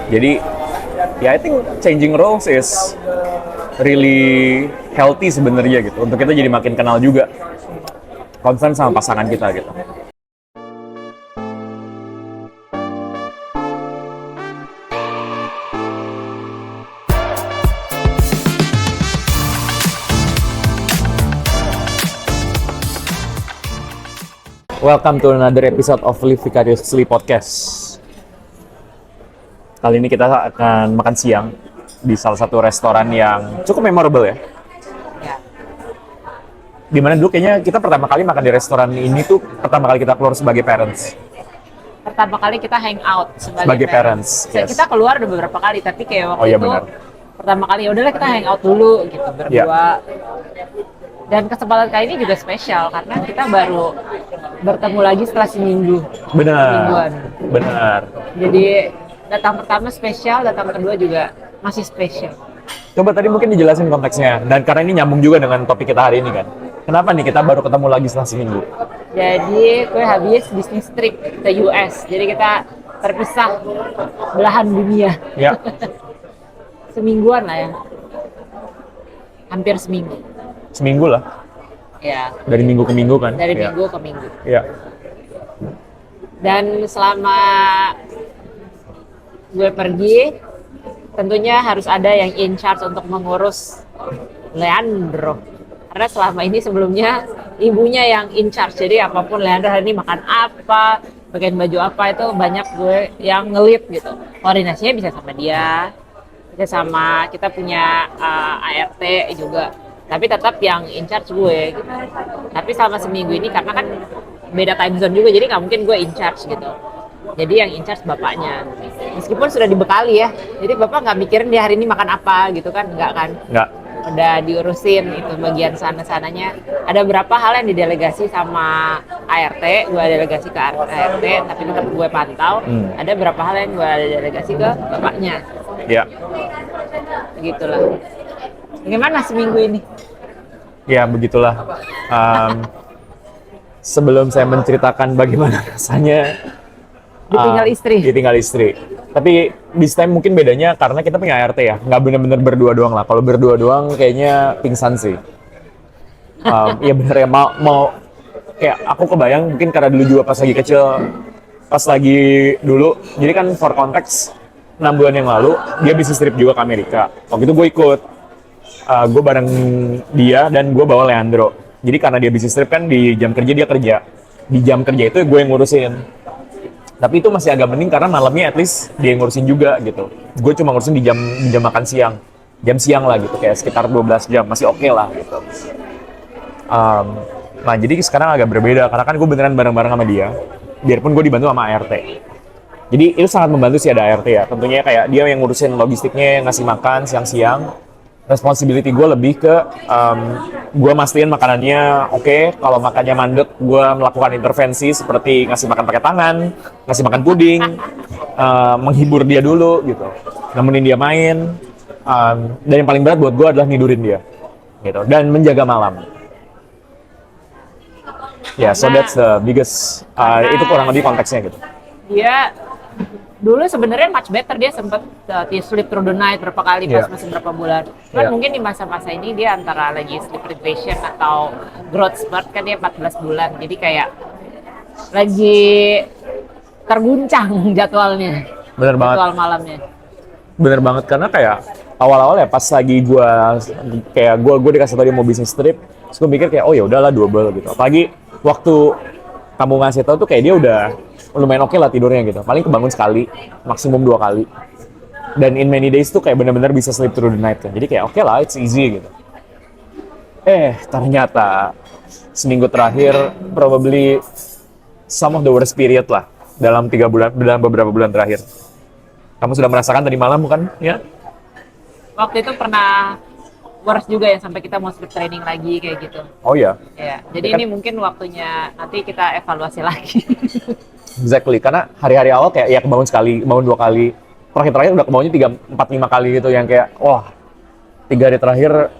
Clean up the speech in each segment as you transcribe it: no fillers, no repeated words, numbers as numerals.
Jadi ya I think changing roles is really healthy sebenarnya gitu. Untuk kita jadi makin kenal juga, concern sama pasangan kita gitu. Welcome to another episode of Live Vicariously Podcast. Kali ini kita akan makan siang di salah satu restoran yang cukup memorable ya. Ya. Dimana dulu kayaknya kita pertama kali makan di restoran ini tuh pertama kali kita keluar sebagai parents. Pertama kali kita hang out Sebagai parents, yes. Kita keluar udah beberapa kali, tapi kayak waktu Oh iya, itu benar. pertama kali ya udahlah kita hang out dulu gitu berdua. Ya. Dan kesempatan kali ini juga spesial karena kita baru bertemu lagi setelah seminggu. Benar. Mingguan. Benar. Jadi datang pertama spesial, datang kedua juga masih spesial. Coba tadi mungkin dijelasin konteksnya, dan karena ini nyambung juga dengan topik kita hari ini kan. Kenapa nih kita baru ketemu lagi setelah seminggu? Jadi gue habis bisnis trip ke US. Jadi kita terpisah belahan dunia. Ya. Semingguan lah ya. Hampir seminggu. Seminggu lah. Ya. Dari minggu ke minggu kan? Dari Ya. minggu ke minggu. Ya. Dan selama gue pergi, tentunya harus ada yang in charge untuk mengurus Leandro. Karena selama ini sebelumnya ibunya yang in charge. Jadi apapun Leandro hari ini makan apa, pakai baju apa, itu banyak gue yang nge-lead gitu. Koordinasinya bisa sama dia, bisa sama kita punya ART juga. Tapi tetap yang in charge gue gitu. Tapi selama seminggu ini karena kan beda time zone juga, jadi nggak mungkin gue in charge gitu. Jadi yang in charge bapaknya. Meskipun sudah dibekali ya, jadi bapak nggak mikirin dia hari ini makan apa gitu kan, nggak kan? Nggak. Udah diurusin itu bagian sana-sananya. Ada beberapa hal yang didelegasi sama ART, gue delegasi ke ART, tapi tetap gue pantau. Ada beberapa hal yang gue delegasi ke bapaknya. Ya. Begitulah. Bagaimana seminggu ini? Ya, begitulah. Sebelum saya menceritakan bagaimana rasanya Ditinggal istri. Ditinggal istri. Tapi this time mungkin bedanya karena kita punya ART ya, nggak bener-bener berdua doang lah. Kalau berdua doang kayaknya pingsan sih. Ya bener ya, mau kayak aku kebayang mungkin karena dulu juga pas lagi kecil, pas lagi dulu, jadi kan for context 6 bulan yang lalu dia bisnis trip juga ke Amerika. Waktu itu gue ikut. Gue bareng dia dan gue bawa Leandro. Jadi karena dia bisnis trip kan di jam kerja dia kerja. Di jam kerja itu gue yang ngurusin. Tapi itu masih agak mending karena malamnya at least dia yang ngurusin juga gitu. Gue cuma ngurusin di jam makan siang. Jam siang lah gitu, kayak sekitar 12 jam. Masih oke lah gitu. Nah jadi sekarang agak berbeda karena kan gue beneran bareng-bareng sama dia. Biarpun gue dibantu sama ART. Jadi itu sangat membantu sih ada ART ya. Tentunya kayak dia yang ngurusin logistiknya, ngasih makan siang-siang. Responsibility gue lebih ke gue mastiin makanannya oke. Kalau makannya mandek, gue melakukan intervensi seperti ngasih makan pakai tangan, ngasih makan puding, menghibur dia dulu gitu, nemenin dia main. Dan yang paling berat buat gue adalah nidurin dia, gitu, dan menjaga malam. Ya, so that's the biggest. Itu kurang lebih konteksnya gitu. Dia dulu sebenarnya much better, dia sempat sleep through the night berapa kali pas masih berapa bulan. Cuman mungkin di masa-masa ini dia antara lagi sleep deprivation atau growth spurt, kan dia 14 bulan. Jadi kayak lagi terguncang jadwalnya. Bener banget. Jadwal malamnya. Bener banget karena kayak awal-awal ya pas lagi gue dikasih tau dia mau bisnis trip, terus gue mikir kayak oh ya udahlah double gitu. Apalagi waktu kamu ngasih tau tuh kayak dia udah lumayan oke lah tidurnya gitu. Paling kebangun sekali, maksimum 2 kali. Dan in many days tuh kayak bener-bener bisa sleep through the night kan. Jadi kayak oke lah, it's easy gitu. Ternyata seminggu terakhir probably some of the worst period lah dalam beberapa bulan terakhir. Kamu sudah merasakan tadi malam bukan? Ya. Waktu itu pernah worst juga ya, sampai kita mau sleep training lagi kayak gitu. Oh iya. Ya, jadi ini mungkin waktunya nanti kita evaluasi lagi. Exactly, karena hari-hari awal kayak ya kebangun sekali, kebangun 2 kali. Terakhir udah kebangunnya 3, 4, 5 kali gitu yang kayak wah 3 hari terakhir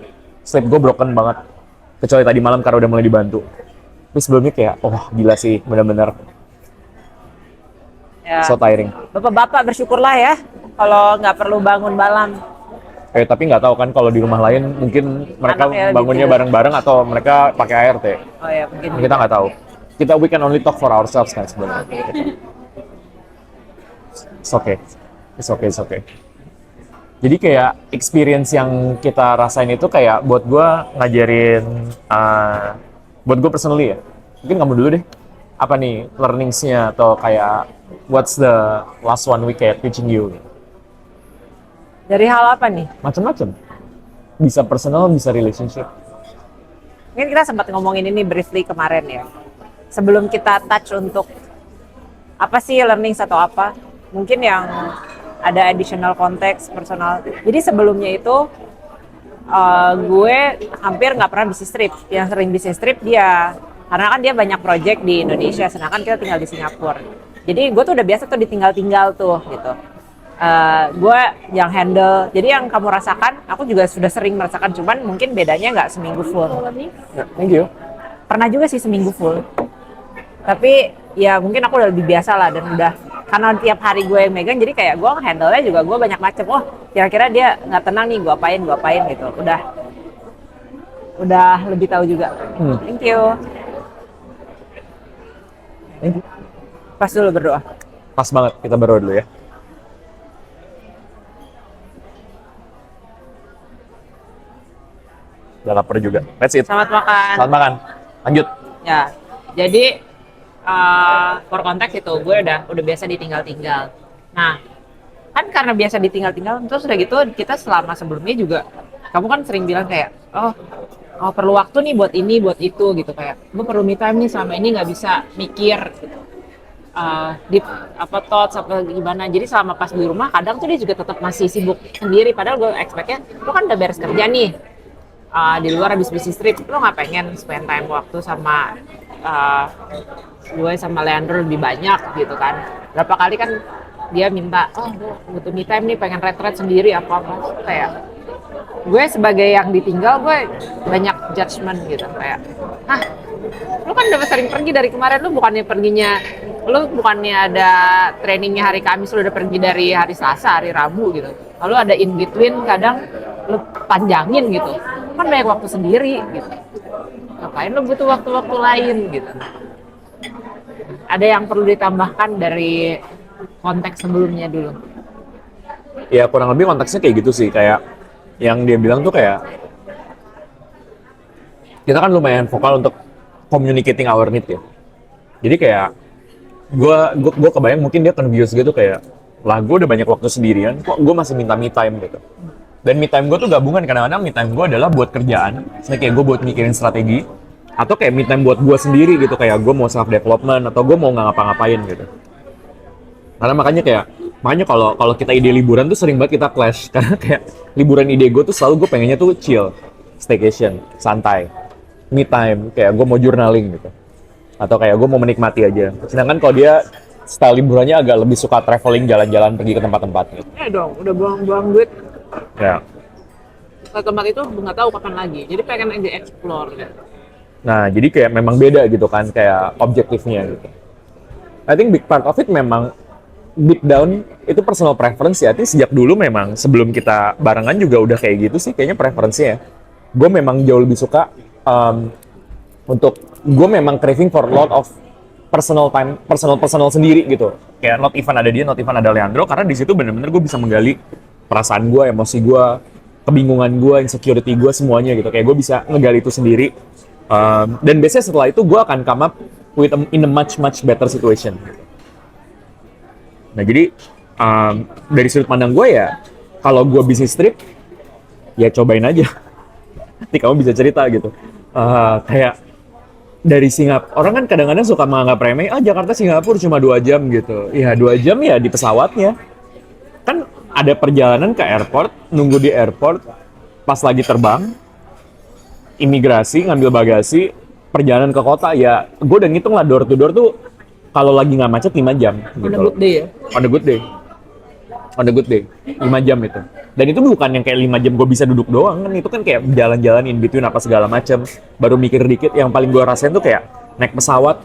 sleep gue broken banget. Kecuali tadi malam karena udah mulai dibantu. Tapi sebelumnya kayak wah gila sih, bener-bener Ya. so tiring. Bapak-bapak bersyukurlah ya. kalau nggak perlu bangun malam. Tapi nggak tahu kan kalau di rumah lain mungkin mereka Anaknya lebih bangunnya tidur. bareng-bareng atau mereka pakai ART. Oh ya mungkin. Kita nggak tahu. We can only talk for ourselves kan sebenarnya. It's okay. It's okay, it's okay. Jadi kayak experience yang kita rasain itu kayak buat gue ngajarin, buat gue personally ya. Mungkin kamu dulu deh. Apa nih learningsnya atau kayak what's the last one week kayak teaching you? Dari hal apa nih? Macam-macam. Bisa personal, bisa relationship. Mungkin kita sempat ngomongin ini briefly kemarin ya. Sebelum kita touch untuk apa sih learning atau apa, mungkin yang ada additional konteks personal. Jadi sebelumnya itu gue hampir nggak pernah bisnis trip. Yang sering bisnis trip dia, karena kan dia banyak project di Indonesia, sedangkan kita tinggal di Singapura. Jadi gue tuh udah biasa tuh ditinggal-tinggal tuh gitu. Gue yang handle, jadi yang kamu rasakan, aku juga sudah sering merasakan, cuman mungkin bedanya nggak seminggu full. Thank you. Pernah juga sih seminggu full, tapi ya mungkin aku udah lebih biasa lah dan udah karena tiap hari gue yang megang, jadi kayak gue handle-nya juga gue banyak macam. Oh kira-kira dia nggak tenang nih, gue apain gitu. Udah lebih tahu juga. Thank you. Thank you. Pas dulu berdoa. Pas banget, kita berdoa dulu ya. Udah lapar juga. That's it. Selamat makan. Selamat makan. Lanjut. Ya, jadi for konteks itu gue udah biasa ditinggal-tinggal. Nah, kan karena biasa ditinggal-tinggal, terus udah gitu kita selama sebelumnya juga, kamu kan sering bilang kayak, oh perlu waktu nih buat ini, buat itu gitu, kayak gue perlu me time nih, selama ini nggak bisa mikir gitu. Deep thoughts apa gimana. Jadi selama pas di rumah kadang tuh dia juga tetap masih sibuk sendiri, padahal gue expect-nya lo kan udah beres kerja nih. Di luar habis bisnis trip, lo nggak pengen spend time waktu sama gue sama Leandro lebih banyak gitu kan. Berapa kali kan dia minta, gue butuh me time nih, pengen retret sendiri apa-apa. Kayak gue sebagai yang ditinggal, gue banyak judgement gitu. Kayak, lo kan udah sering pergi dari kemarin, lo bukannya ada trainingnya hari Kamis, lo udah pergi dari hari Selasa, hari Rabu gitu. Lalu ada in between, kadang lo panjangin gitu. Kan banyak waktu sendiri gitu. Ngapain lo butuh waktu-waktu lain gitu. Ada yang perlu ditambahkan dari konteks sebelumnya dulu? Ya kurang lebih konteksnya kayak gitu sih, kayak yang dia bilang tuh kayak kita kan lumayan vokal untuk communicating our need ya. Jadi kayak gue kebayang mungkin dia confused gitu, kayak lah gue udah banyak waktu sendirian, kok gue masih minta me time gitu. Dan me time gue tuh gabungan, kadang-kadang me time gue adalah buat kerjaan, misalnya kayak gue buat mikirin strategi, atau kayak me time buat gue sendiri gitu, kayak gue mau self development atau gue mau nggak ngapa-ngapain gitu. Karena makanya kalau kita ide liburan tuh sering banget kita clash, karena kayak liburan ide gue tuh selalu gue pengennya tuh chill, staycation, santai, me time, kayak gue mau journaling gitu, atau kayak gue mau menikmati aja. Sedangkan kalau dia style liburannya agak lebih suka traveling, jalan-jalan, pergi ke tempat-tempat gitu. Dong, udah buang-buang duit. Ya. Ke tempat itu nggak tahu kapan lagi, jadi pengen aja explore gitu. Nah, jadi kayak memang beda gitu kan, kayak objektifnya gitu. I think big part of it memang deep down itu personal preference ya. Artinya sejak dulu memang sebelum kita barengan juga udah kayak gitu sih kayaknya preferensinya. Gue memang jauh lebih suka untuk gue memang craving for a lot of personal time, personal sendiri gitu. Kayak not even ada dia, not even ada Leandro, karena di situ bener-bener gue bisa menggali perasaan gue, emosi gue, kebingungan gue, insecurity gue, semuanya gitu. Kayak gue bisa ngegali itu sendiri. Dan biasanya setelah itu gue akan come up with in a much better situation. Nah jadi dari sudut pandang gue ya, kalau gue bisnis trip, ya cobain aja. Nanti kamu bisa cerita gitu. Kayak dari Singapura, orang kan kadang-kadang suka menganggap remeh, Jakarta Singapura cuma 2 jam gitu. Ya 2 jam ya di pesawatnya. Kan ada perjalanan ke airport, nunggu di airport, pas lagi terbang, imigrasi, ngambil bagasi, perjalanan ke kota, ya gue udah ngitung lah door to door tuh kalau lagi nggak macet 5 jam. On a good day ya? On a good day, 5 jam itu. Dan itu bukan yang kayak 5 jam gue bisa duduk doang, kan itu kan kayak jalan-jalan in between apa segala macam. Baru mikir dikit, yang paling gue rasain tuh kayak naik pesawat,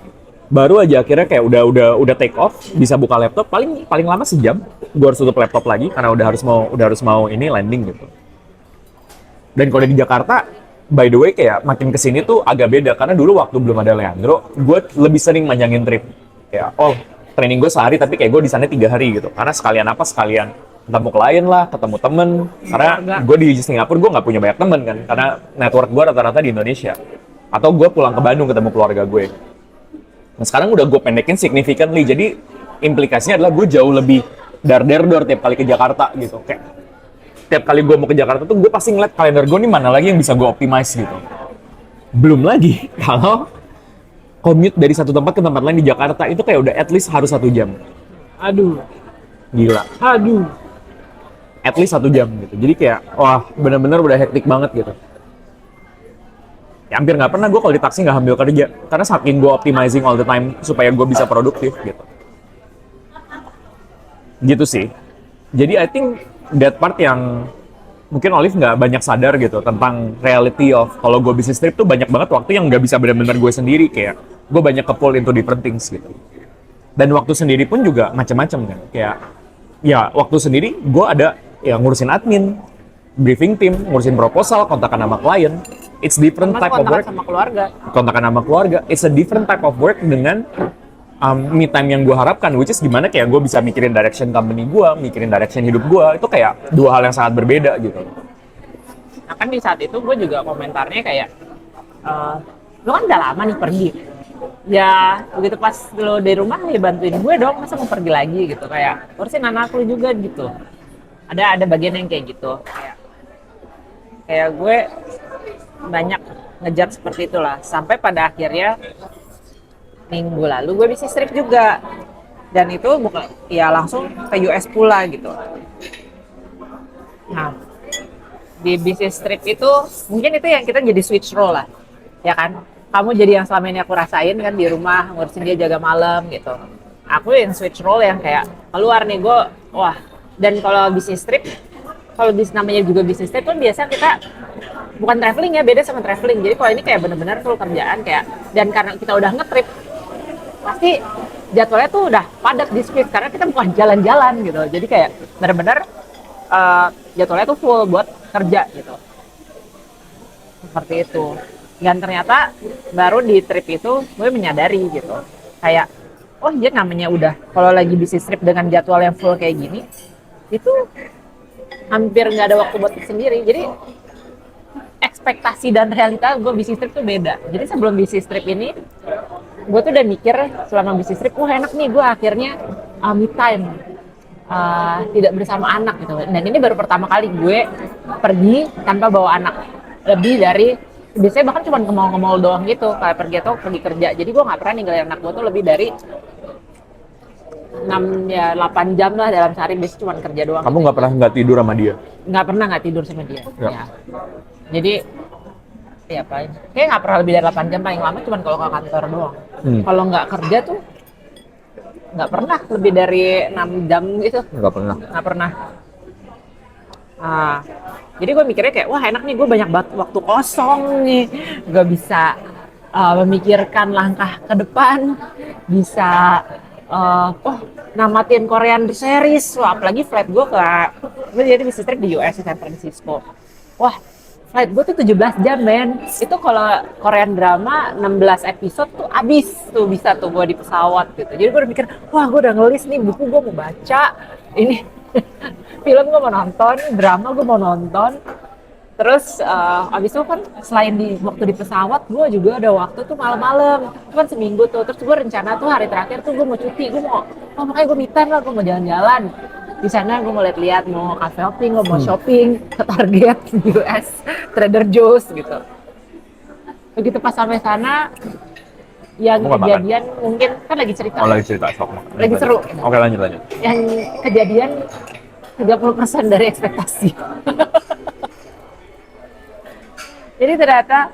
Baru aja akhirnya kayak udah take off, bisa buka laptop paling paling lama sejam. Gue harus tutup laptop lagi karena udah harus mau ini landing gitu. Dan kalau di Jakarta, by the way kayak makin kesini tuh agak beda karena dulu waktu belum ada Leandro, gue lebih sering manjangin trip. Kayak training gue sehari tapi kayak gue di sana 3 hari gitu. Karena sekalian apa sekalian ketemu klien lah, ketemu temen. Karena gue di Singapura gue nggak punya banyak temen kan, karena network gue rata-rata di Indonesia. Atau gue pulang ke Bandung ketemu keluarga gue. Nah sekarang udah gue pendekin significantly, jadi implikasinya adalah gue jauh lebih dar-der-dor tiap kali ke Jakarta gitu. Kayak tiap kali gue mau ke Jakarta tuh gue pasti ngeliat kalender gue nih mana lagi yang bisa gue optimize gitu. Belum lagi kalau commute dari satu tempat ke tempat lain di Jakarta itu kayak udah at least harus 1 jam. Aduh, Gila, aduh. at least 1 jam gitu. Jadi kayak wah bener-bener udah hektik banget gitu. Ya, hampir nggak pernah gue kalau di taksi nggak ambil kerja karena saking gue optimizing all the time supaya gue bisa produktif gitu sih. Jadi I think that part yang mungkin Olive nggak banyak sadar gitu tentang reality of kalau gue bisnis trip tuh banyak banget waktu yang nggak bisa benar-benar gue sendiri, kayak gue banyak ke pull into different things gitu. Dan waktu sendiri pun juga macam-macam kan, kayak ya waktu sendiri gue ada ya ngurusin admin, briefing tim, ngurusin proposal, kontakan sama klien. It's different Mas type of work. sama keluarga. Kontakan sama keluarga. It's a different type of work dengan me time yang gue harapkan, which is gimana kayak gue bisa mikirin direction company gue, mikirin direction hidup gue, itu kayak 2 hal yang sangat berbeda gitu. Nah kan di saat itu gue juga komentarnya kayak, lo kan udah lama nih pergi. Ya begitu pas lo di rumah ya bantuin gue dong, masa mau pergi lagi gitu, kayak urusin anak lo juga gitu. Ada bagian yang kayak gitu, kayak gue banyak ngejar seperti itulah, sampai pada akhirnya minggu lalu gue bisnis trip juga, dan itu bukan ya langsung ke US pula gitu. Nah di bisnis trip itu mungkin itu yang kita jadi switch role lah, ya kan? Kamu jadi yang selama ini aku rasain kan di rumah ngurusin dia jaga malam gitu. Aku yang switch role yang kayak keluar nih gue, wah. Dan kalau bisnis trip, kalau namanya juga bisnis trip kan biasa kita bukan traveling ya, beda sama traveling. Jadi kalau ini kayak bener-bener full kerjaan kayak, dan karena kita udah nge-trip pasti jadwalnya tuh udah padat di Swiss karena kita bukan jalan-jalan gitu. Jadi kayak bener-bener jadwalnya tuh full buat kerja gitu. Seperti itu. Dan ternyata baru di trip itu gue menyadari gitu. Kayak, oh iya namanya udah kalau lagi bisnis trip dengan jadwal yang full kayak gini, itu hampir nggak ada waktu buat sendiri. Jadi ekspektasi dan realita gue bisnis trip tuh beda. Jadi sebelum bisnis trip ini, gue tuh udah mikir selama bisnis trip, wah enak nih gue akhirnya me time, tidak bersama anak gitu. Dan ini baru pertama kali gue pergi tanpa bawa anak. Lebih dari, biasanya bahkan cuma ke mall-mall doang gitu, kayak pergi atau pergi kerja. Jadi gue nggak pernah ninggalin anak gue tuh lebih dari 8 jam lah dalam sehari, biasanya cuma kerja doang. Kamu nggak pernah nggak tidur sama dia? Nggak pernah nggak tidur sama dia. Ya. Ya. Jadi ya paling kayak nggak pernah lebih dari 8 jam, paling lama cuma kalau ke kantor doang. Kalau nggak kerja tuh nggak pernah lebih dari 6 jam gitu. Nggak pernah. Nggak pernah. Jadi gue mikirnya kayak, wah enak nih, gue banyak banget waktu kosong nih, gue bisa memikirkan langkah ke depan, bisa namatin Korean series. Wah apalagi flight gue jadi bisnis trip di US di San Francisco. Wah flight gue tuh 17 jam men. Itu kalau Korean drama 16 episode tuh abis tuh, bisa tuh gue di pesawat gitu. Jadi gue udah mikir, wah gue udah ngelis nih buku gue mau baca, ini film gue mau nonton, drama gue mau nonton. Terus abis itu kan selain waktu di pesawat, gue juga ada waktu tuh malam-malam, itu kan seminggu tuh. Terus gue rencana tuh hari terakhir tuh gue mau cuti, gue mau, makanya gue me time lah, gue mau jalan-jalan. Di sana gue mau lihat-lihat, mau cafe hopping, gue mau shopping ke Target, US, Trader Joe's gitu. Begitu pas sampai sana, yang kejadian mungkin kan lagi cerita. Oh lagi cerita, sok. Lagi seru. Oke lanjut. Yang kejadian 30% dari ekspektasi. Jadi ternyata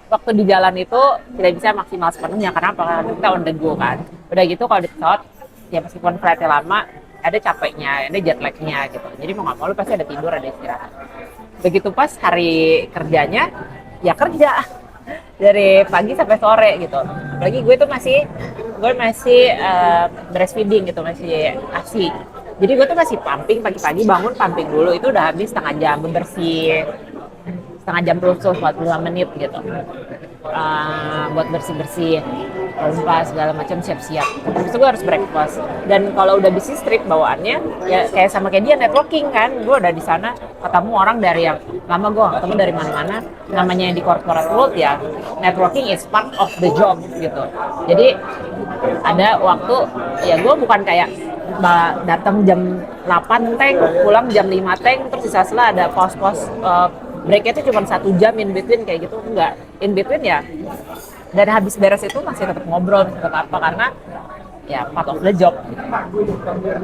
waktu di jalan itu tidak bisa maksimal sepenuhnya, karena kita on the go kan. Udah gitu kalau di pesawat, ya meskipun flightnya lama, ada capeknya, ada jet lagnya gitu. Jadi mau nggak mau lu pasti ada tidur, ada istirahat. Begitu pas hari kerjanya, ya kerja dari pagi sampai sore gitu. Apalagi gue masih breastfeeding gitu, masih ASI. Jadi gue tuh masih pumping pagi-pagi, bangun pumping dulu, itu udah habis setengah jam bebersih, setengah jam plus 45 menit gitu. Buat bersih-bersih, lupa segala macam, siap-siap. Terus gue harus breakfast. Dan kalau udah bisnis trip bawaannya, ya kayak sama kayak dia networking kan. Gue udah di sana ketemu orang dari yang lama gue ketemu dari mana-mana. Namanya yang di corporate world ya, networking is part of the job gitu. Jadi ada waktu, ya gue bukan kayak datang jam 8 tank, pulang jam 5 tank, terus sisa-sela ada pos-pos breaknya itu cuma 1 jam in between kayak gitu, enggak. In between ya, dan habis beres itu masih tetap ngobrol, tetap apa, karena ya part of the job.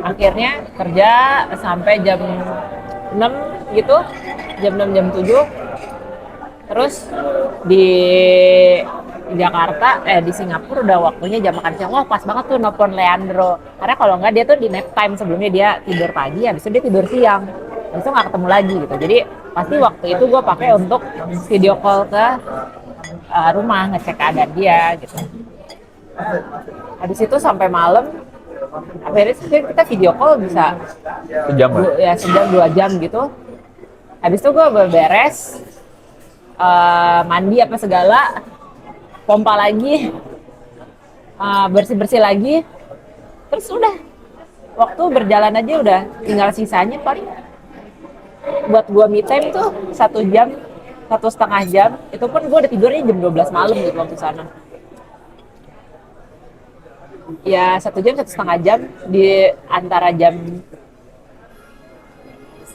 Akhirnya kerja sampai jam 6 gitu, jam 6 jam 7. Terus di Jakarta, di Singapura udah waktunya jam makan siang. Wah, pas banget tuh nelfon Leandro. Karena kalau nggak dia tuh di nap time, sebelumnya dia tidur pagi, habis itu dia tidur siang. Habis itu nggak ketemu lagi gitu. Jadi pasti waktu itu gue pakai untuk video call ke rumah, ngecek keadaan dia gitu. Habis itu sampai malam, akhirnya kita video call bisa Sejam kan? ya sejam 2 jam gitu. Habis itu gue beres, mandi apa segala, pompa lagi, bersih-bersih lagi, terus udah waktu berjalan aja, udah tinggal sisanya paling buat gua me time tuh 1 jam, 1,5 jam. Itu pun gua udah tidurnya jam 12 malam gitu waktu sana. Ya 1 jam, 1,5 jam di antara jam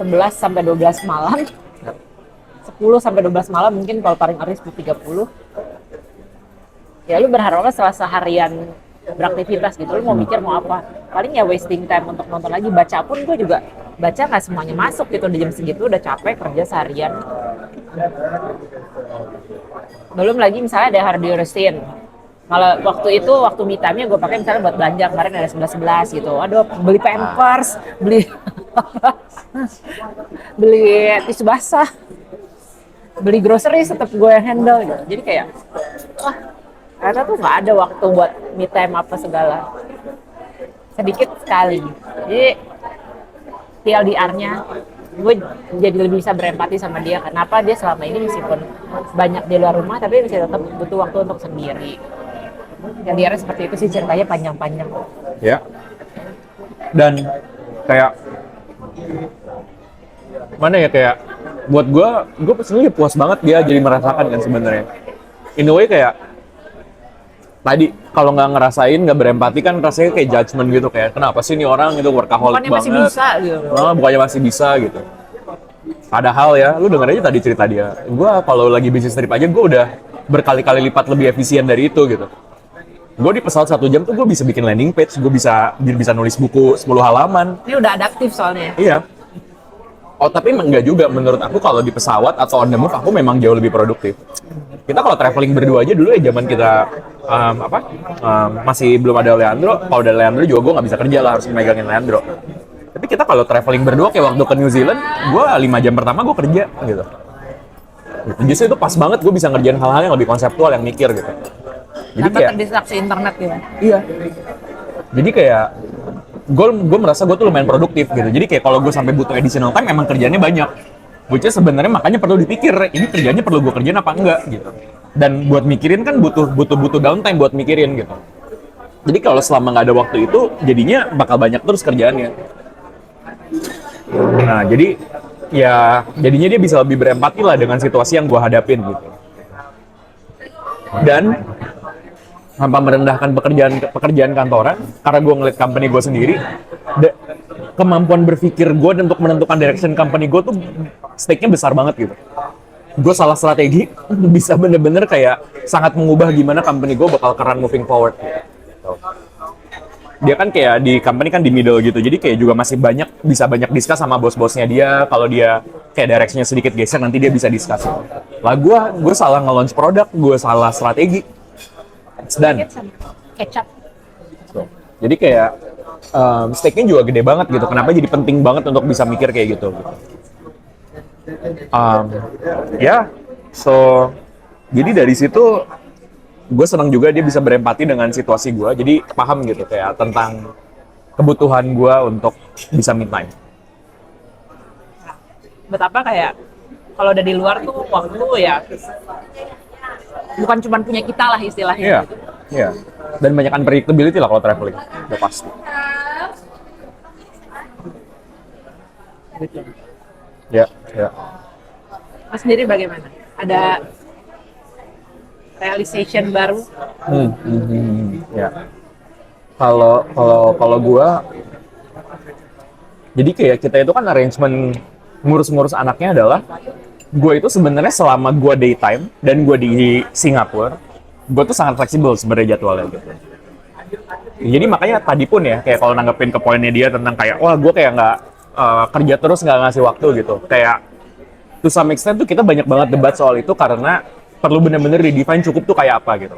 11 sampai 12 malam, 10 sampai 12 malam mungkin, kalau paling early 10.30. Ya lu berharapnya setelah seharian beraktivitas gitu, lu mau mikir mau apa, paling ya wasting time untuk nonton lagi. Baca pun gue juga baca nggak semuanya masuk gitu, di jam segitu udah capek kerja seharian. Belum lagi misalnya ada harus diurusin. Kalau waktu itu, waktu me time-nya gue pakai misalnya buat belanja, kemarin ada 11.11 gitu. Aduh, beli pampers, beli beli tisu basah, beli grocery tetap gue yang handle gitu. Jadi kayak wah, karena tuh nggak ada waktu buat me time apa segala, sedikit sekali. Jadi TLDR-nya, gue jadi lebih bisa berempati sama dia. Kenapa dia selama ini meskipun banyak di luar rumah, tapi masih tetap butuh waktu untuk sendiri. TLDR seperti itu sih, ceritanya panjang-panjang. Ya. Dan kayak mana ya, kayak buat gue personally puas banget dia jadi merasakan kan sebenarnya. In a way kayak tadi kalau nggak ngerasain, nggak berempati kan rasanya kayak judgement gitu, kayak kenapa sih ini orang itu workaholic Bukannya banget, masih bisa gitu. bukannya masih bisa gitu. Padahal ya, lu denger aja tadi cerita dia, gue kalau lagi bisnis trip aja gue udah berkali-kali lipat lebih efisien dari itu gitu. Gue di pesawat 1 jam tuh gue bisa bikin landing page, gue bisa nulis buku 10 halaman. Ini udah adaptif soalnya. Iya. Oh, tapi enggak juga, menurut aku kalau di pesawat atau on the move aku memang jauh lebih produktif. Kita kalau traveling berdua aja dulu ya, zaman kita masih belum ada Leandro. Kalau ada Leandro juga gue nggak bisa kerja lah, harus megangin Leandro. Tapi kita kalau traveling berdua kayak waktu ke New Zealand, gue 5 jam pertama gue kerja gitu. Justru itu pas banget, gue bisa ngerjain hal-hal yang lebih konseptual, yang mikir gitu. Jadi Tanpa kayak terdistraksi internet gitu. iya. Jadi kayak gue merasa gue tuh lumayan produktif gitu. Jadi kayak kalau gue sampai butuh additional time, memang kerjaannya banyak. Which is sebenarnya makanya perlu dipikir, ini kerjanya perlu gue kerjain apa enggak gitu. Dan buat mikirin kan butuh downtime buat mikirin gitu. Jadi kalau selama nggak ada waktu itu, jadinya bakal banyak terus kerjaannya. Nah, jadi ya jadinya dia bisa lebih berempati lah dengan situasi yang gue hadapin gitu. Dan tanpa merendahkan pekerjaan kantoran, karena gue ngeliat company gue sendiri, kemampuan berpikir gue dan untuk menentukan direction company gue tuh stake-nya besar banget gitu. Gue salah strategi bisa bener-bener kayak sangat mengubah gimana company gue bakal keren moving forward gitu. Dia kan kayak di company kan di middle gitu, jadi kayak juga masih bisa banyak discuss sama bos-bosnya dia. Kalau dia kayak direction-nya sedikit geser, nanti dia bisa discuss. Lah gue salah nge-launch produk, gue salah strategi. Dan Kecap. jadi kayak stake-nya juga gede banget gitu. Kenapa jadi penting banget untuk bisa mikir kayak gitu. So jadi dari situ gue senang juga dia bisa berempati dengan situasi gue, jadi paham gitu kayak tentang kebutuhan gue untuk bisa me time. Betapa kayak kalau udah di luar tuh waktu ya bukan cuma punya kita lah istilahnya. Iya, iya. Dan banyak unpredictability lah kalau traveling, udah pasti. Gitu. Ya, ya. Mas sendiri bagaimana? Ada realization baru? Ya. Kalau gua, jadi kayak kita itu kan arrangement ngurus-ngurus anaknya adalah gue itu sebenarnya selama gue daytime dan gue di Singapura, gue tuh sangat fleksibel sebenarnya jadwalnya gitu. Jadi makanya tadi pun ya kayak kalau nanggepin ke poinnya dia tentang kayak wah gue kayak nggak kerja terus nggak ngasih waktu gitu. Kayak to some extent tuh kita banyak banget debat soal itu karena perlu bener-bener redefine cukup tuh kayak apa gitu.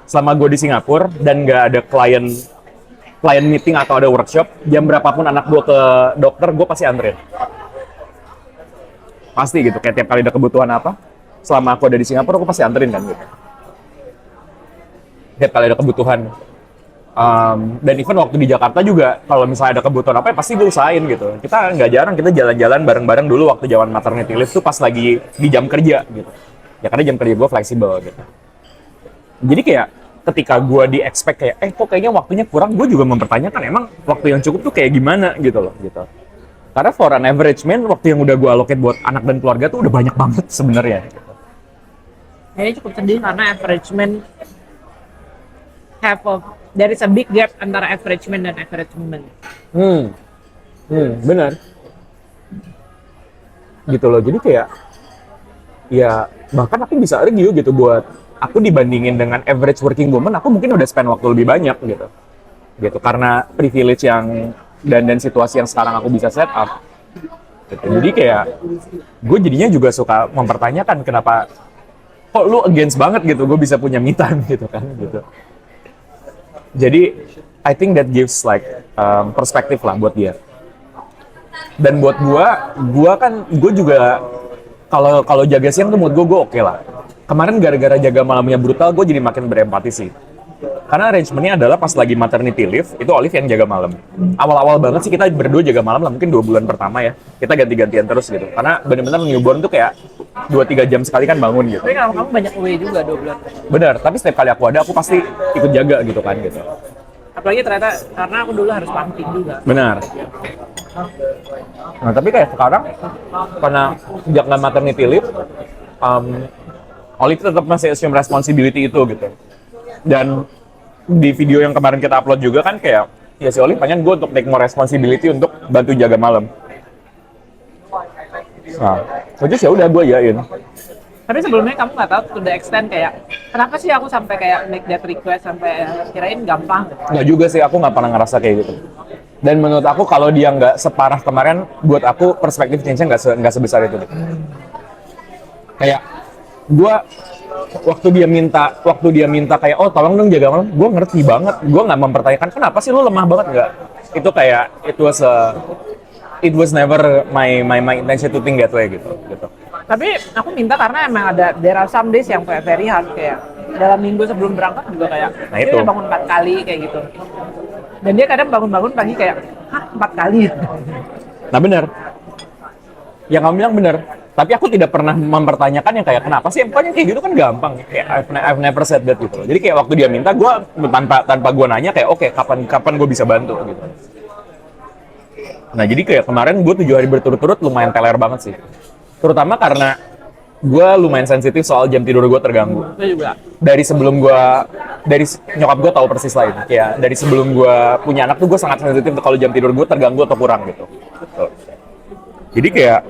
Selama gue di Singapura dan nggak ada klien meeting atau ada workshop, jam berapapun anak gue ke dokter, gue pasti anterin. Pasti gitu, kayak tiap kali ada kebutuhan apa, selama aku ada di Singapura, aku pasti anterin kan gitu. Tiap kali ada kebutuhan. Dan even waktu di Jakarta juga, kalau misalnya ada kebutuhan apa, ya pasti gue usahain gitu. Kita nggak jarang, kita jalan-jalan bareng-bareng dulu waktu zaman maternity leave tuh pas lagi di jam kerja gitu. Ya karena jam kerja gue fleksibel gitu. Jadi kayak ketika gue di-expect kayak, kok kayaknya waktunya kurang, gue juga mempertanyakan emang waktu yang cukup tuh kayak gimana gitu loh gitu. Karena for an average man, waktu yang udah gue allocate buat anak dan keluarga tuh udah banyak banget sebenarnya. Ini cukup sedih karena average man there is a big gap antara average man dan average woman. Benar. Gitu loh, jadi kayak, ya bahkan aku bisa argue gitu buat aku dibandingin dengan average working woman, aku mungkin udah spend waktu lebih banyak gitu. Gitu, karena privilege yang dan situasi yang sekarang aku bisa set up gitu. Jadi kayak gue jadinya juga suka mempertanyakan kenapa kok lu against banget gitu gue bisa punya me time gitu kan gitu. Jadi I think that gives like perspektif lah buat dia. Dan buat gue juga kalau jaga siang tuh mood gue oke lah. Kemarin gara-gara jaga malamnya brutal, gue jadi makin berempati sih. Karena arrangementnya adalah pas lagi maternity leave, itu Olive yang jaga malam. Awal-awal banget sih kita berdua jaga malam lah, mungkin 2 bulan pertama ya. Kita ganti-gantian terus gitu. Karena bener-bener newborn tuh kayak 2-3 jam sekali kan bangun gitu. Tapi kalau kamu banyak away juga 2 bulan. Bener, tapi setiap kali aku ada, aku pasti ikut jaga gitu kan gitu. Apalagi ternyata karena aku dulu harus pumping juga. Benar. Nah tapi kayak sekarang, karena sejak nggak maternity leave, Olive tetap masih assume responsibility itu gitu. Dan di video yang kemarin kita upload juga kan kayak ya si Olive pengen gue untuk take more responsibility untuk bantu jaga malam. Nah, terus ya udah gue iyain. Tapi sebelumnya kamu nggak tahu to the extent kayak kenapa sih aku sampai kayak make that request sampai kirain gampang. Nggak juga sih, aku nggak pernah ngerasa kayak gitu. Dan menurut aku kalau dia nggak separah kemarin, buat aku perspektif change-nya nggak sebesar itu. Kayak gue waktu dia minta kayak oh tolong dong jaga malam, gue ngerti banget, gue nggak mempertanyakan kenapa sih lu lemah banget nggak, itu kayak it was never my intention to think that way gitu. Tapi aku minta karena emang there are some days yang kayak very hard, kayak dalam minggu sebelum berangkat juga kayak Nah, dia itu. udah bangun 4 kali kayak gitu, dan dia kadang bangun pagi kayak 4 kali. Nah benar, yang kamu bilang benar. Tapi aku tidak pernah mempertanyakan yang kayak kenapa sih, pokoknya kayak gitu kan gampang. Kayak I've never said that gitu loh. Jadi kayak waktu dia minta, gue tanpa gue nanya kayak oke, kapan gue bisa bantu gitu. Nah jadi kayak kemarin gue 7 hari berturut-turut lumayan teler banget sih. Terutama karena gue lumayan sensitif soal jam tidur gue terganggu. Itu juga. Dari nyokap gue tahu persis lah ini. Kayak dari sebelum gue punya anak tuh gue sangat sensitif kalau jam tidur gue terganggu atau kurang gitu. Jadi kayak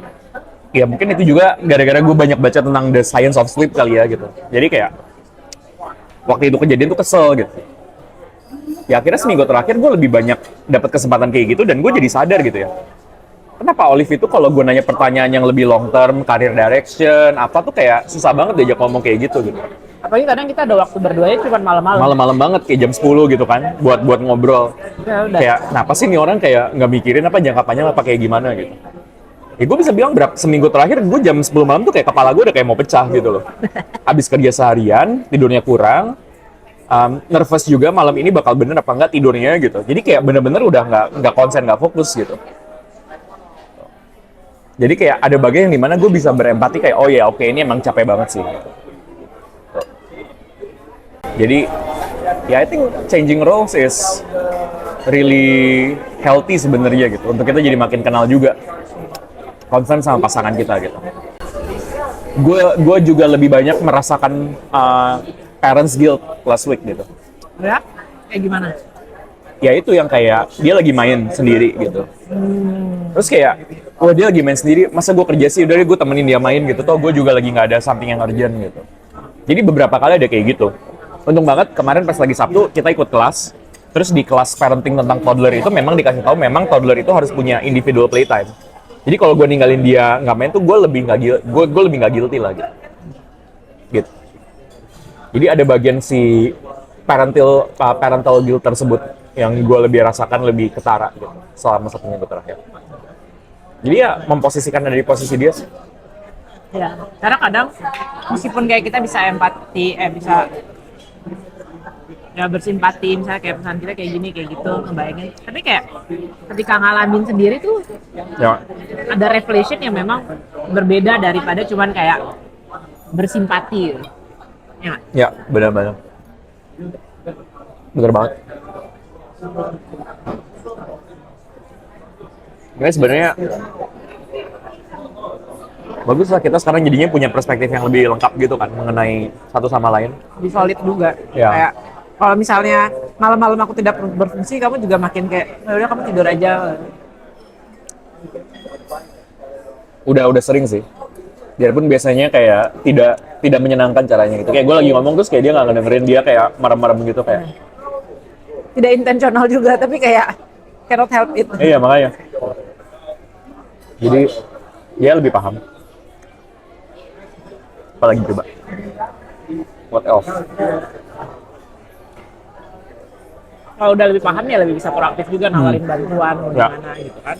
ya mungkin itu juga gara-gara gue banyak baca tentang the science of sleep kali ya gitu. Jadi kayak waktu itu kejadian tuh kesel gitu. Ya akhirnya seminggu terakhir gue lebih banyak dapat kesempatan kayak gitu dan gue jadi sadar gitu ya. Kenapa Olive itu kalau gue nanya pertanyaan yang lebih long term, career direction, apa tuh kayak susah banget diajak ngomong kayak gitu. Apalagi kadang kita ada waktu berduanya cuma malam-malam. Malam-malam banget kayak jam 10 gitu kan buat ngobrol. Ya udah. Kayak kenapa sih nih orang kayak nggak mikirin apa jangka panjang apa kayak gimana gitu. Ya gue bisa bilang seminggu terakhir gue jam 10 malam tuh kayak kepala gue udah kayak mau pecah gitu loh. Habis kerja seharian, tidurnya kurang, nervous juga malam ini bakal bener apa enggak tidurnya gitu. Jadi kayak bener-bener udah nggak konsen, nggak fokus gitu. Jadi kayak ada bagian yang dimana gue bisa berempati kayak oh ya oke ini emang capek banget sih. Jadi ya I think changing roles is really healthy sebenarnya gitu. Untuk kita jadi makin kenal juga, concern sama pasangan kita gitu. Gue juga lebih banyak merasakan parents guilt last week gitu. Ya, kayak gimana? Ya itu yang kayak dia lagi main sendiri gitu. Terus kayak, wah dia lagi main sendiri, masa gue kerja sih, udah deh gue temenin dia main gitu. Toh gue juga lagi nggak ada something yang urgent gitu. Jadi beberapa kali ada kayak gitu. Untung banget kemarin pas lagi Sabtu kita ikut kelas. Terus di kelas parenting tentang toddler itu memang dikasih tahu memang toddler itu harus punya individual playtime. Jadi kalau gue ninggalin dia nggak main tuh gue lebih nggak guilty lah gitu. Gitu. Jadi ada bagian si parental guilt tersebut yang gue lebih rasakan lebih ketara gitu selama 1 minggu terakhir. Jadi ya memposisikan dari posisi dia sih. Ya, karena kadang meskipun kayak kita bisa empati, bisa ya bersimpati, misalnya kayak pesan kita kayak gini, kayak gitu, ngebayangin. Tapi kayak ketika ngalamin sendiri tuh Ya, ada reflection yang memang berbeda daripada cuman kayak bersimpati. Ya, nggak? ya benar-benar. Bener banget. Ini sebenarnya bagus lah kita sekarang jadinya punya perspektif yang lebih lengkap gitu kan mengenai satu sama lain. Lebih solid juga. Ya. Kayak kalau misalnya malam-malam aku tidak berfungsi, kamu juga makin kayak, "Ya udah kamu tidur aja." Udah sering sih. Biarpun biasanya kayak tidak menyenangkan caranya gitu. Kayak gue lagi ngomong terus kayak dia nggak ngedengerin, dia kayak marah-marah gitu kayak. Tidak intensional juga, tapi kayak cannot help it. Iya makanya. Jadi dia lebih paham. Apalagi coba. What else? Kalau udah lebih paham ya lebih bisa proaktif juga nawarin bantuan Ya. gimana gitu kan.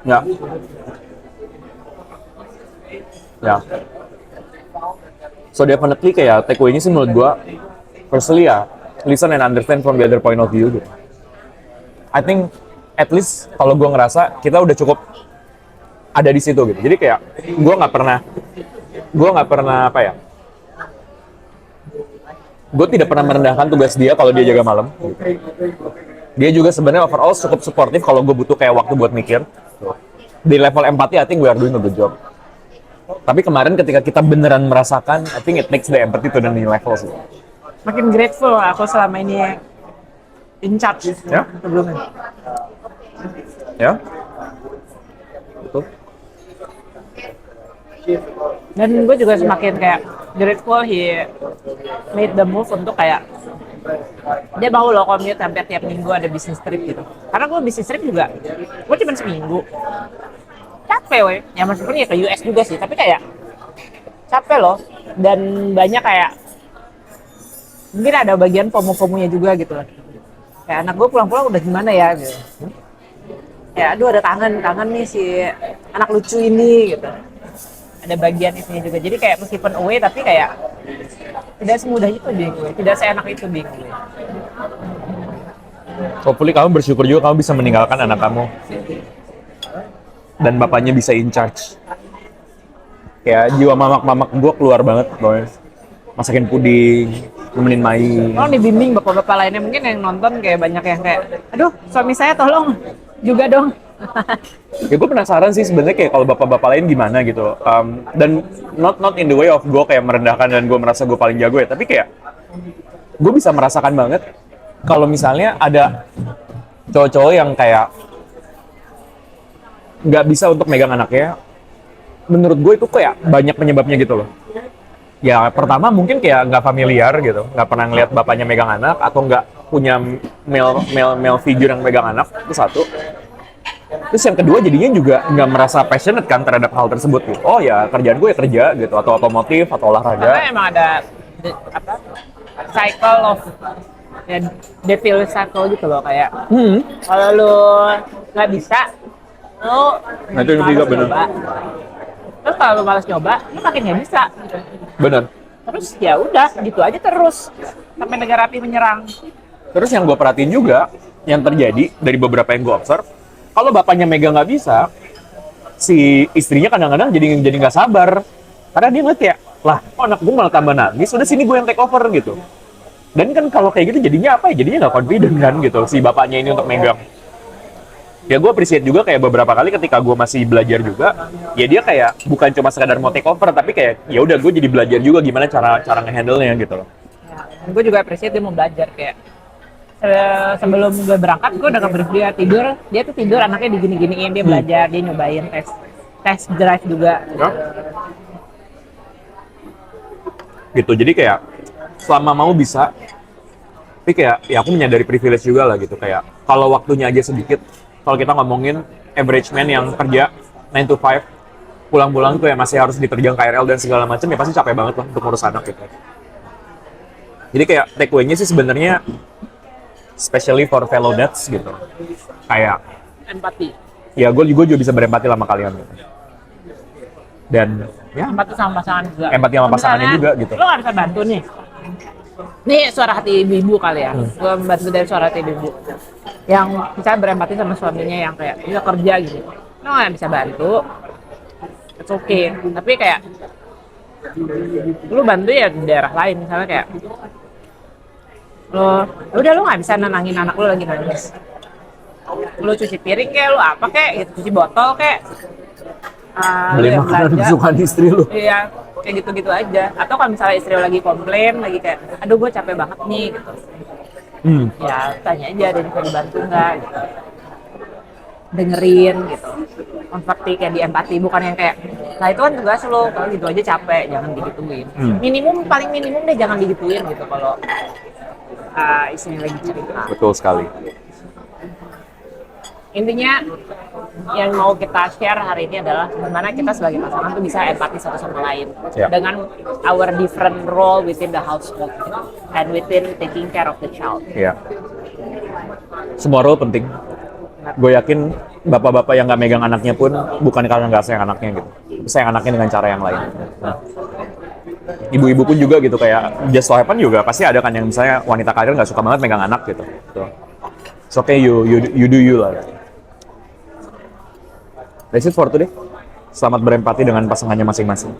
Ya. Ya. So definitely kayak takeaway-nya sih menurut gua personally ya listen and understand from the other point of view gitu. I think at least kalau gua ngerasa kita udah cukup ada di situ gitu. Jadi kayak gua nggak pernah apa ya? Gue tidak pernah merendahkan tugas dia kalau dia jaga malam. Gitu. Dia juga sebenarnya overall cukup suportif kalau gue butuh kayak waktu buat mikir. Di level empati, I think we are doing a good job. Tapi kemarin ketika kita beneran merasakan, I think it takes the empathy to the new level sih. Makin grateful aku selama ini in charge Ya. sebelumnya. Ya, betul. Dan gue juga semakin kayak grateful he made the move untuk kayak dia mau loh commute hampir tiap minggu ada bisnis trip gitu. Karena gue bisnis trip juga, gue cuma seminggu. Capek weh, ya meskipun ya ke US juga sih, tapi kayak capek loh. Dan banyak kayak, mungkin ada bagian FOMO-FOMO-nya juga gitu loh. Kayak anak gue pulang-pulang udah gimana ya gitu. Ya aduh ada kangen nih si anak lucu ini gitu. Ada bagian itunya juga. Jadi kayak meskipun away tapi kayak tidak semudah itu being away, tidak seenak itu being away. Hopefully kamu bersyukur juga kamu bisa meninggalkan anak kamu. Dan bapaknya bisa in charge. Kayak jiwa mamak-mamak gue keluar banget, boy. Masakin puding, nemenin main. Tolong dibimbing bapak-bapak lainnya, mungkin yang nonton kayak banyak yang kayak, aduh suami saya tolong juga dong. Ya gue penasaran sih sebenarnya kayak kalau bapak-bapak lain gimana gitu. Dan not in the way of gue kayak merendahkan dan gue merasa gue paling jago ya. Tapi kayak gue bisa merasakan banget kalau misalnya ada cowok-cowok yang kayak nggak bisa untuk megang anaknya. Menurut gue itu kayak banyak penyebabnya gitu loh. Ya pertama mungkin kayak nggak familiar gitu, nggak pernah ngeliat bapaknya megang anak atau nggak punya male figure yang megang anak, itu satu. Terus yang kedua jadinya juga nggak merasa passionate kan terhadap hal tersebut gitu. Oh ya kerjaan gue ya kerja gitu, atau otomotif atau olahraga. Karena emang ada cycle of ya devil cycle gitu loh kayak kalau lu nggak bisa Lo Nah, itu yang ketiga, malas bener. nyoba. Terus kalau lo malas nyoba, lo makin nggak bisa. Bener. Terus ya udah, gitu aja terus sampai negara api menyerang. Terus yang gue perhatiin juga, yang terjadi dari beberapa yang gue observe, kalau bapaknya megang nggak bisa, si istrinya kadang-kadang jadi nggak sabar. Karena dia ngeliat kayak, lah kok anak gue malah tambah nangis, udah sini gue yang take over gitu. Dan kan kalau kayak gitu jadinya apa ya? Jadinya nggak confident kan gitu, si bapaknya ini untuk megang. Ya gue appreciate juga kayak beberapa kali ketika gue masih belajar juga, ya dia kayak bukan cuma sekadar mau take over, tapi kayak ya udah gue jadi belajar juga gimana cara cara ngehandle-nya gitu loh. Gue juga appreciate dia mau belajar kayak sebelum gue berangkat gue udah nge-brief dia tidur, dia tuh tidur anaknya digini-giniin, dia belajar, dia nyobain tes drive juga. Ya. Gitu, jadi kayak selama mau bisa, tapi kayak ya aku menyadari privilege juga lah gitu, kayak kalau waktunya aja sedikit, kalau kita ngomongin average man yang kerja 9 to 5, pulang-pulang tuh ya masih harus diterjang KRL dan segala macam, ya pasti capek banget lah untuk ngurus anak gitu. Jadi kayak takeaway-nya sih sebenarnya especially for fellow dads gitu, kayak Empati. ya gue juga bisa berempati sama kalian gitu. Dan ya Empati sama pasangan juga. empati sama pasangannya Misalnya, juga gitu. Lo nggak bisa bantu nih. Nih suara hati ibu-ibu kali ya. Gue bantu dari suara hati ibu-ibu. Yang bisa berempati sama suaminya yang kayak dia kerja gitu. Lo nggak bisa bantu. It's okay. Tapi kayak lu bantu ya di daerah lain, misalnya kayak udah lu nggak bisa nenangin anak lu lagi nangis, lu cuci piring kayak lu apa kayak gitu, cuci botol kayak Beli lu yang makanan belanja. kesukaan istri lu. Iya, kayak gitu-gitu aja. Atau kalau misalnya istri lu lagi komplain lagi kayak aduh gue capek banget nih gitu, ya tanya aja ada yang bisa dibantu nggak gitu, dengerin gitu, empati, kayak di empati, bukan yang kayak nah itu kan tugas lo, kalau gitu aja capek, jangan digituin. Paling minimum deh jangan digituin gitu kalau istrinya lagi cerita. Betul sekali. Intinya yang mau kita share hari ini adalah bagaimana kita sebagai pasangan tuh bisa empati satu sama lain dengan our different role within the household and within taking care of the child. Iya. Semua role penting. Gue yakin bapak-bapak yang nggak megang anaknya pun bukan karena nggak sayang anaknya gitu. Sayang anaknya dengan cara yang lain. Nah, ibu-ibu pun juga gitu, kayak just so happen juga pasti ada kan yang misalnya wanita karir nggak suka banget megang anak gitu. It's okay, you do you lah. That's it for today. Selamat berempati dengan pasangannya masing-masing.